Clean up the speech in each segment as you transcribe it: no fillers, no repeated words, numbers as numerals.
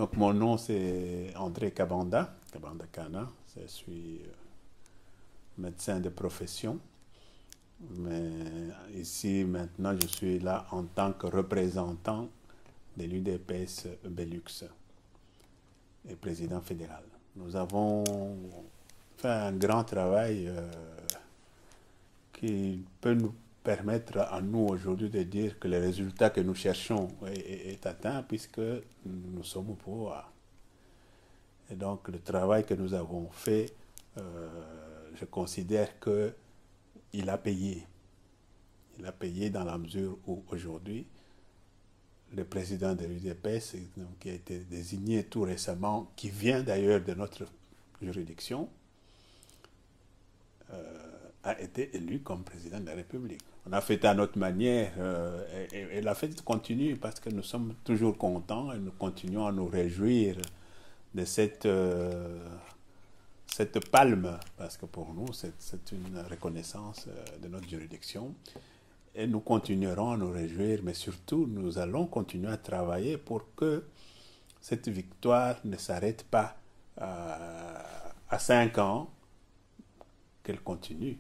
Donc mon nom c'est André Kabanda, Kabanda Kana. Je suis médecin de profession. Mais ici maintenant je suis là en tant que représentant de l'UDPS Belux et président fédéral. Nous avons fait un grand travail qui peut nous permettre à nous aujourd'hui de dire que le résultat que nous cherchons est atteint puisque nous sommes au pouvoir. Et donc le travail que nous avons fait, je considère qu'il a payé. Il a payé dans la mesure où aujourd'hui, le président de l'UDPS, qui a été désigné tout récemment, qui vient d'ailleurs de notre juridiction, a été élu comme président de la République. On a fait à notre manière et la fête continue parce que nous sommes toujours contents et nous continuons à nous réjouir de cette palme, parce que pour nous, c'est une reconnaissance de notre juridiction. Et nous continuerons à nous réjouir, mais surtout, nous allons continuer à travailler pour que cette victoire ne s'arrête pas à 5 ans, qu'elle continue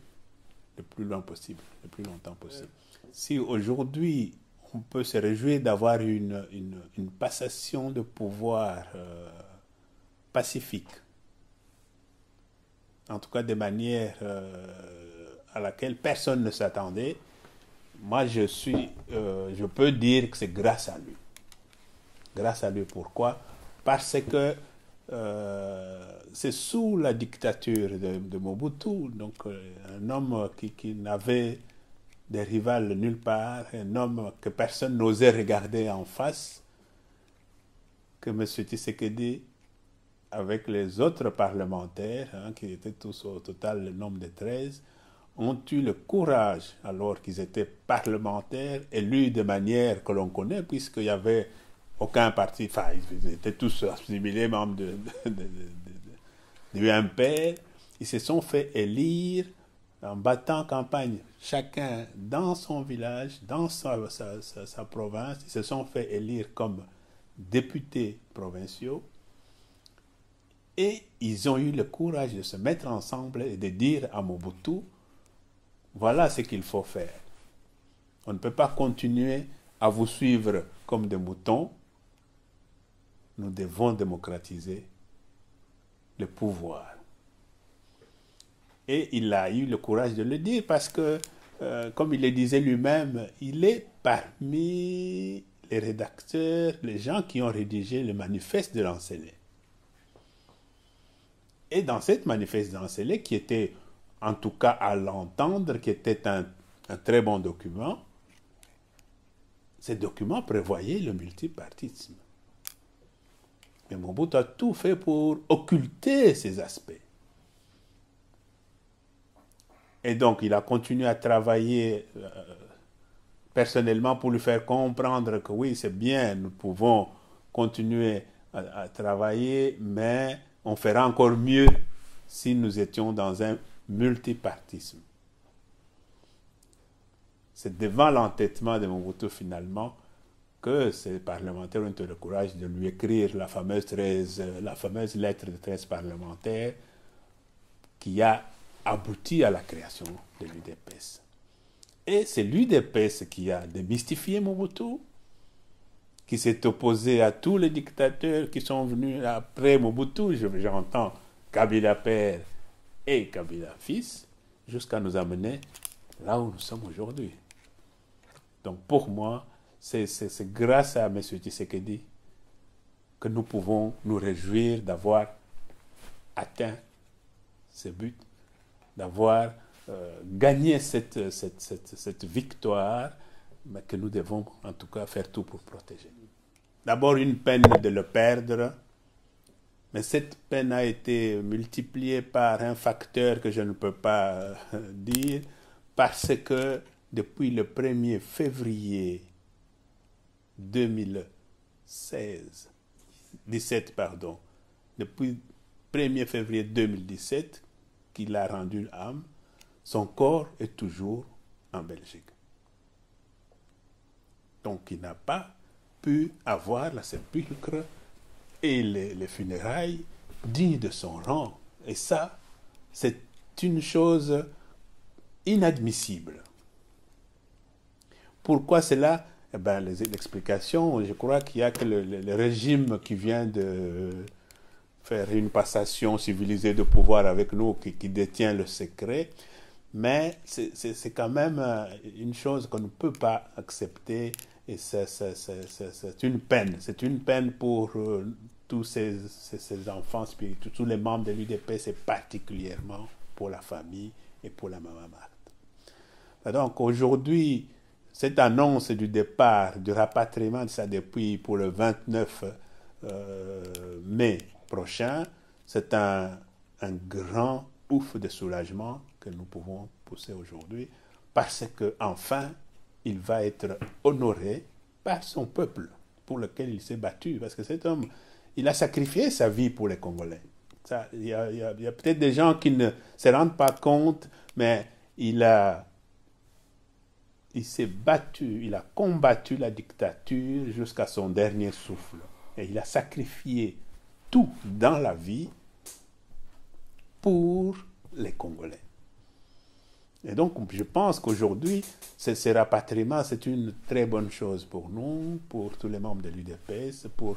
le plus loin possible, le plus longtemps possible. Si aujourd'hui, on peut se réjouir d'avoir une passation de pouvoir pacifique, en tout cas de manière à laquelle personne ne s'attendait, moi je peux dire que c'est grâce à lui. Grâce à lui, pourquoi? Parce que c'est sous la dictature de Mobutu, donc un homme qui n'avait de rival nulle part, un homme que personne n'osait regarder en face, que M. Tshisekedi, avec les autres parlementaires, qui étaient tous au total le nombre de 13, ont eu le courage, alors qu'ils étaient parlementaires, élus de manière que l'on connaît, puisqu'il n'y avait aucun parti, enfin, ils étaient tous assimilés membres du MPR. Ils se sont fait élire en battant campagne, chacun dans son village, dans sa province. Ils se sont fait élire comme députés provinciaux. Et ils ont eu le courage de se mettre ensemble et de dire à Mobutu, voilà ce qu'il faut faire. On ne peut pas continuer à vous suivre comme des moutons. Nous devons démocratiser le pouvoir. Et il a eu le courage de le dire parce que, comme il le disait lui-même, il est parmi les rédacteurs, les gens qui ont rédigé le manifeste de Lancellet. Et dans cette manifeste de Lancellet, qui était, en tout cas à l'entendre, qui était un très bon document, ce document prévoyait le multipartisme. Mais Mobutu a tout fait pour occulter ces aspects. Et donc, il a continué à travailler personnellement pour lui faire comprendre que oui, c'est bien, nous pouvons continuer à travailler, mais on fera encore mieux si nous étions dans un multipartisme. C'est devant l'entêtement de Mobutu finalement que ces parlementaires ont eu le courage de lui écrire la fameuse lettre de 13 parlementaires qui a abouti à la création de l'UDPS. Et c'est l'UDPS qui a démystifié Mobutu, qui s'est opposé à tous les dictateurs qui sont venus après Mobutu, j'entends Kabila père et Kabila fils, jusqu'à nous amener là où nous sommes aujourd'hui. Donc pour moi, c'est grâce à M. Tshisekedi que nous pouvons nous réjouir d'avoir atteint ce but, d'avoir gagné cette victoire, mais que nous devons en tout cas faire tout pour protéger. D'abord une peine de le perdre, mais cette peine a été multipliée par un facteur que je ne peux pas dire, parce que depuis le 1er février 2017, depuis 1er février 2017, qu'il a rendu l'âme, son corps est toujours en Belgique. Donc il n'a pas pu avoir la sépulcre et les funérailles dignes de son rang. Et ça, c'est une chose inadmissible. Pourquoi cela? Eh bien, l'explication, je crois qu'il y a que le régime qui vient de faire une passation civilisée de pouvoir avec nous, qui détient le secret, mais c'est quand même une chose qu'on ne peut pas accepter, et c'est une peine. C'est une peine pour tous ces enfants spirituels, tous les membres de l'UDP, c'est particulièrement pour la famille et pour la maman Marthe. Donc aujourd'hui, cette annonce du départ, du rapatriement de sa dépouille pour le 29 mai prochain, c'est un grand ouf de soulagement que nous pouvons pousser aujourd'hui, parce qu'enfin, il va être honoré par son peuple pour lequel il s'est battu. Parce que cet homme, il a sacrifié sa vie pour les Congolais. Il y a peut-être des gens qui ne se rendent pas compte, mais il s'est battu, il a combattu la dictature jusqu'à son dernier souffle. Et il a sacrifié tout dans la vie pour les Congolais. Et donc, je pense qu'aujourd'hui, ce rapatriement, c'est une très bonne chose pour nous, pour tous les membres de l'UDPS, pour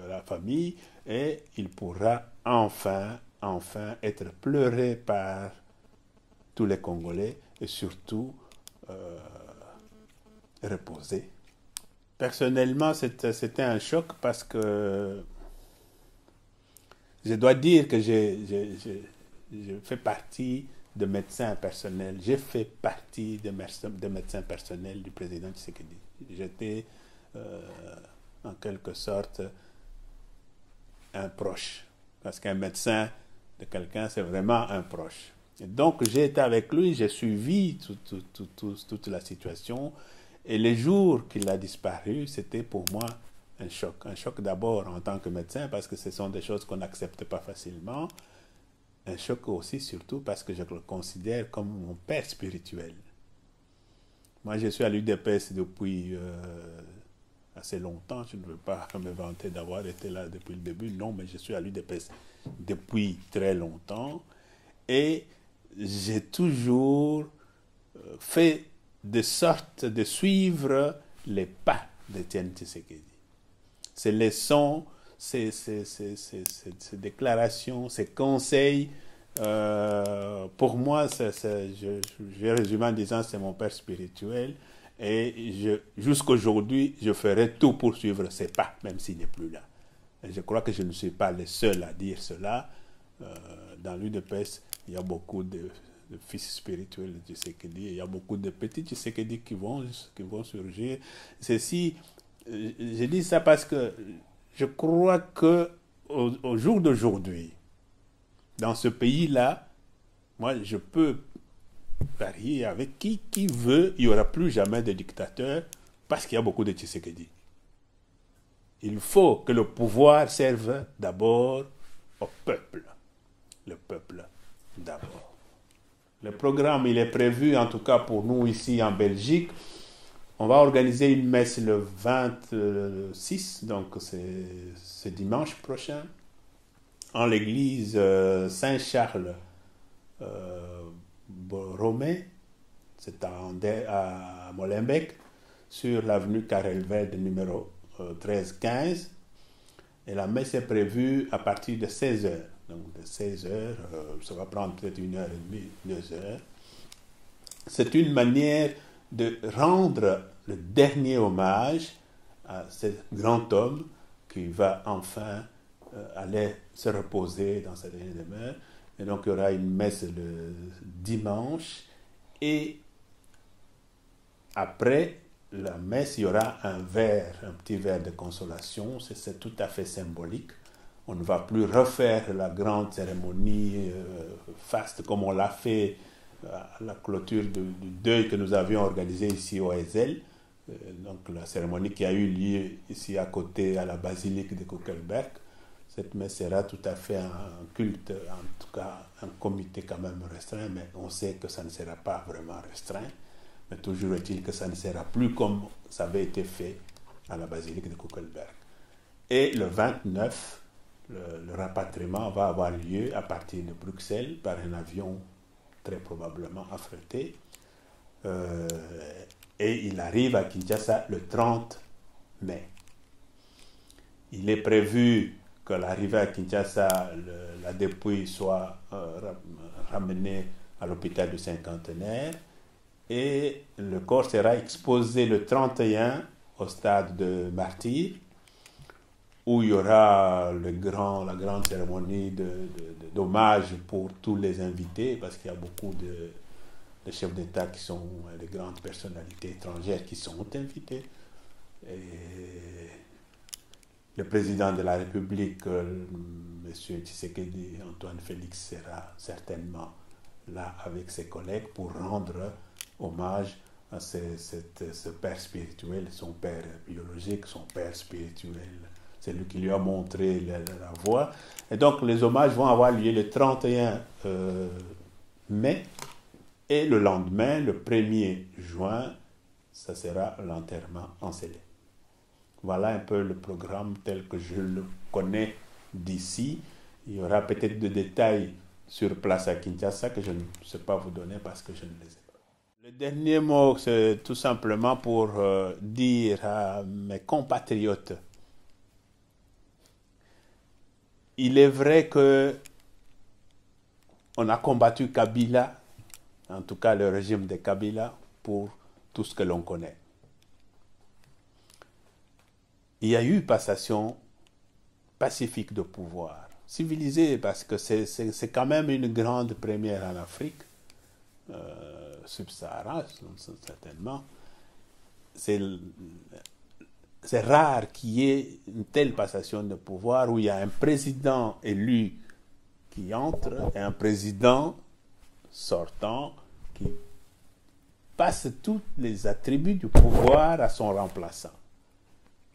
la famille, et il pourra enfin être pleuré par tous les Congolais, et surtout reposer. Personnellement, c'était un choc parce que je dois dire que je fais partie de médecins personnels. J'ai fait partie de médecins personnels du président Tshisekedi. J'étais en quelque sorte un proche. Parce qu'un médecin de quelqu'un, c'est vraiment un proche. Et donc, j'ai été avec lui, j'ai suivi toute la situation. Et les jours qu'il a disparu, c'était pour moi un choc. Un choc d'abord en tant que médecin, parce que ce sont des choses qu'on n'accepte pas facilement. Un choc aussi, surtout, parce que je le considère comme mon père spirituel. Moi, je suis à l'UDPS depuis assez longtemps. Je ne veux pas me vanter d'avoir été là depuis le début. Non, mais je suis à l'UDPS depuis très longtemps. Et j'ai toujours fait de sorte de suivre les pas d'Étienne Tshisekedi. Ses leçons, ses déclarations, ses conseils, pour moi, je vais résumer en disant c'est mon père spirituel, et jusqu'à aujourd'hui, je ferai tout pour suivre ses pas, même s'il n'est plus là. Et je crois que je ne suis pas le seul à dire cela. Dans l'UDPS, il y a beaucoup de fils spirituels de Tshisekedi, il y a beaucoup de petits Tshisekedi qui vont surgir. Je dis ça parce que je crois que au jour d'aujourd'hui, dans ce pays-là, moi, je peux parier avec qui veut, il n'y aura plus jamais de dictateur parce qu'il y a beaucoup de Tshisekedi. Il faut que le pouvoir serve d'abord au peuple. Le peuple d'abord. Le programme, il est prévu, en tout cas pour nous ici en Belgique. On va organiser une messe le 26, donc c'est dimanche prochain, en l'église Saint-Charles Borromée, c'est à Molenbeek, sur l'avenue Karelveld numéro 1315. Et la messe est prévue à partir de 16h. Donc de 16h, ça va prendre peut-être 1h30, 2h. C'est une manière de rendre le dernier hommage à ce grand homme qui va enfin aller se reposer dans sa dernière demeure. Et donc il y aura une messe le dimanche, et après la messe, il y aura un petit verre de consolation. C'est tout à fait symbolique. On ne va plus refaire la grande cérémonie faste comme on l'a fait à la clôture du deuil que nous avions organisé ici au Ezel. Donc la cérémonie qui a eu lieu ici à côté à la basilique de Kuckelberg. Cette messe sera tout à fait un culte, en tout cas un comité quand même restreint, mais on sait que ça ne sera pas vraiment restreint. Mais toujours est-il que ça ne sera plus comme ça avait été fait à la basilique de Kuckelberg. Et le 29, le rapatriement va avoir lieu à partir de Bruxelles par un avion très probablement affrété. Et il arrive à Kinshasa le 30 mai. Il est prévu que l'arrivée à Kinshasa, la dépouille soit ramenée à l'hôpital du Cinquantenaire et le corps sera exposé le 31 au stade de Martyrs où il y aura la grande cérémonie d'hommage pour tous les invités parce qu'il y a beaucoup de chefs d'État qui sont des grandes personnalités étrangères qui sont invités. Et le président de la République, M. Tshisekedi, Antoine Félix, sera certainement là avec ses collègues pour rendre hommage à ce père spirituel, son père biologique, son père spirituel. C'est lui qui lui a montré la voie. Et donc les hommages vont avoir lieu le 31 mai et le lendemain, le 1er juin, ça sera l'enterrement en scellé. Voilà un peu le programme tel que je le connais d'ici. Il y aura peut-être des détails sur place à Kinshasa que je ne sais pas vous donner parce que je ne les ai pas. Le dernier mot, c'est tout simplement pour dire à mes compatriotes, il est vrai que on a combattu Kabila, en tout cas le régime de Kabila, pour tout ce que l'on connaît. Il y a eu passation pacifique de pouvoir, civilisée, parce que c'est quand même une grande première en Afrique, subsaharienne certainement. C'est rare qu'il y ait une telle passation de pouvoir où il y a un président élu qui entre et un président sortant qui passe tous les attributs du pouvoir à son remplaçant.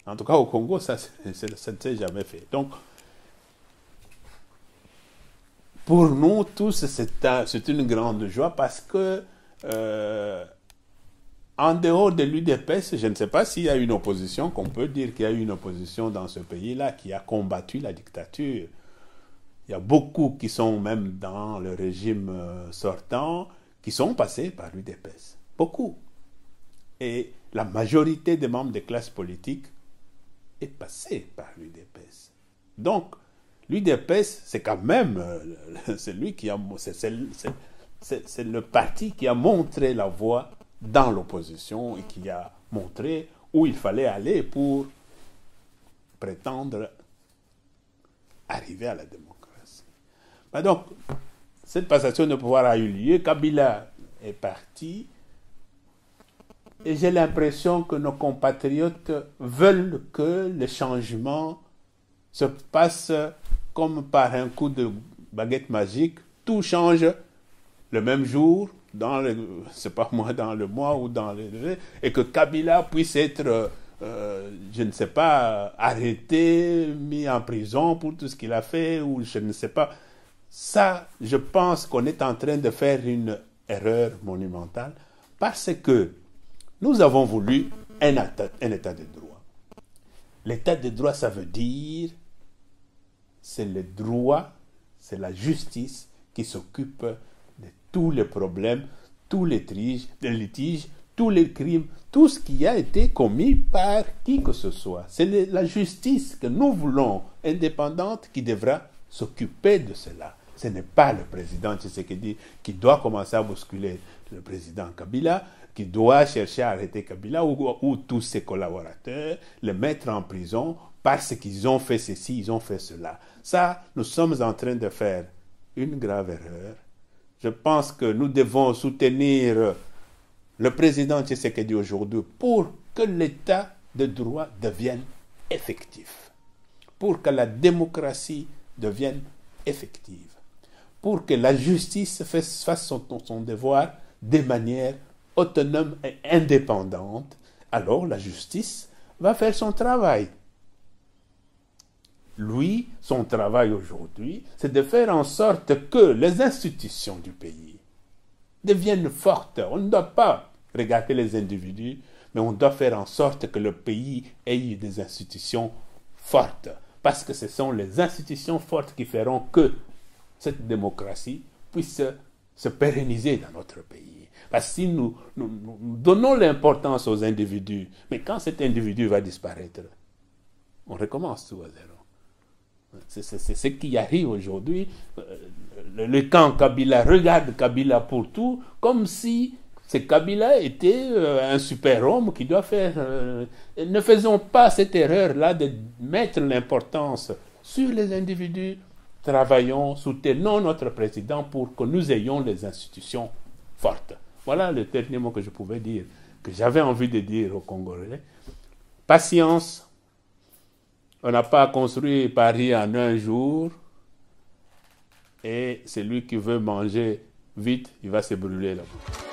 En tout cas, au Congo, ça ne s'est jamais fait. Donc, pour nous tous, c'est une grande joie parce que, en dehors de l'UDPS, je ne sais pas s'il y a une opposition, qu'on peut dire qu'il y a une opposition dans ce pays-là qui a combattu la dictature. Il y a beaucoup qui sont même dans le régime sortant, qui sont passés par l'UDPS. Beaucoup. Et la majorité des membres des classes politiques est passée par l'UDPS. Donc, l'UDPS, c'est quand même c'est le parti qui a montré la voie dans l'opposition et qui a montré où il fallait aller pour prétendre arriver à la démocratie. Donc, cette passation de pouvoir a eu lieu, Kabila est parti, et j'ai l'impression que nos compatriotes veulent que le changement se passe comme par un coup de baguette magique, tout change le même jour, c'est pas moi, dans le mois ou dans et que Kabila puisse être, je ne sais pas, arrêté, mis en prison pour tout ce qu'il a fait, ou je ne sais pas. Ça, je pense qu'on est en train de faire une erreur monumentale parce que nous avons voulu un état de droit. L'état de droit, ça veut dire c'est le droit, c'est la justice qui s'occupe de tous les problèmes, tous les litiges, tous les crimes, tout ce qui a été commis par qui que ce soit. C'est la justice que nous voulons, indépendante, qui devra s'occuper de cela. Ce n'est pas le président Tshisekedi qui doit commencer à bousculer le président Kabila, qui doit chercher à arrêter Kabila ou tous ses collaborateurs, le mettre en prison parce qu'ils ont fait ceci, ils ont fait cela. Ça, nous sommes en train de faire une grave erreur. Je pense que nous devons soutenir le président Tshisekedi aujourd'hui pour que l'état de droit devienne effectif, pour que la démocratie devienne effective, pour que la justice fasse son devoir de manière autonome et indépendante. Alors la justice va faire son travail. Lui, son travail aujourd'hui, c'est de faire en sorte que les institutions du pays deviennent fortes. On ne doit pas regarder les individus, mais on doit faire en sorte que le pays ait des institutions fortes. Parce que ce sont les institutions fortes qui feront que cette démocratie puisse se pérenniser dans notre pays. Parce que si nous donnons l'importance aux individus, mais quand cet individu va disparaître, on recommence tout à zéro. C'est ce qui arrive aujourd'hui. Le camp Kabila regarde Kabila pour tout, comme si Kabila était un super-homme qui doit faire... ne faisons pas cette erreur-là de mettre l'importance sur les individus. Travaillons, soutenons notre président pour que nous ayons les institutions fortes. Voilà le dernier mot que je pouvais dire, que j'avais envie de dire aux Congolais. Patience. On n'a pas construit Paris en un jour. Et celui qui veut manger vite, il va se brûler là-bas.